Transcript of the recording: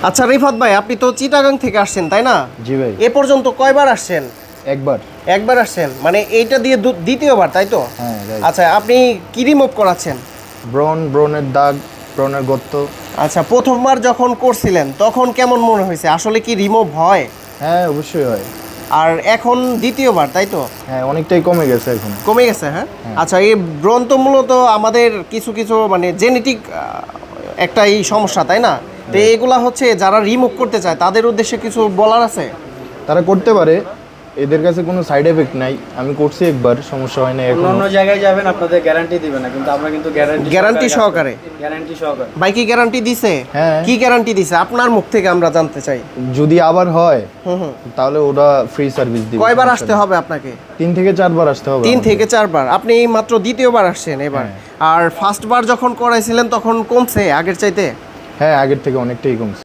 আচ্ছা রিফাত ভাই, আপনি তো চিটাগাং থেকে আসছেন তাই না? জি ভাই। এ পর্যন্ত কয়বার আসছেন? একবার। একবার আসছেন, মানে এইটা দিয়ে দ্বিতীয়বার তাই তো? হ্যাঁ right। আচ্ছা, আপনি কি রিমুভ করাচ্ছেন? ব্রণের দাগ, ব্রণের গর্ত। আচ্ছা, প্রথমবার যখন করছিলেন তখন কেমন মনে হয়েছে? আসলে কি রিমুভ হয়? হ্যাঁ অবশ্যই হয়। আর এখন দ্বিতীয়বার তাই তো? হ্যাঁ অনেকটাই কমে গেছে এখন। কমে গেছে, হ্যাঁ। আচ্ছা, এই ব্রণ তো মূলত আমাদের কিছু কিছু মানে জেনেটিক একটা এই সমস্যা তাই না? তো এগুলা হচ্ছে যারা রিমুভ করতে চায় তাদের উদ্দেশ্যে কিছু বলার আছে? তারা করতে পারে, এদের কাছে কোনো সাইড এফেক্ট নাই। আমি করছি একবার, সমস্যা হয় না এখন। অন্য জায়গায় যাবেন আপনাদের গ্যারান্টি দিবে না, কিন্তু আমরা কিন্তু গ্যারান্টি সহকারে। গ্যারান্টি সহকারে। ভাই কি গ্যারান্টি দিছে? হ্যাঁ। কি গ্যারান্টি দিছে আপনার মুখ থেকে আমরা জানতে চাই। যদি আবার হয় হুম হুম। তাহলে ওরা ফ্রি সার্ভিস দিবে। কয়বার আসতে হবে আপনাকে? 3 থেকে 4 বার আসতে হবে 3 আমাকে। থেকে 4 বার। আপনি এই মাত্র দ্বিতীয়বার আসছেন এবার। আর ফার্স্ট বার যখন করাইছিলেন তখন কমছে আগের চাইতে? হ্যাঁ আগের থেকে অনেকটাই কমছে।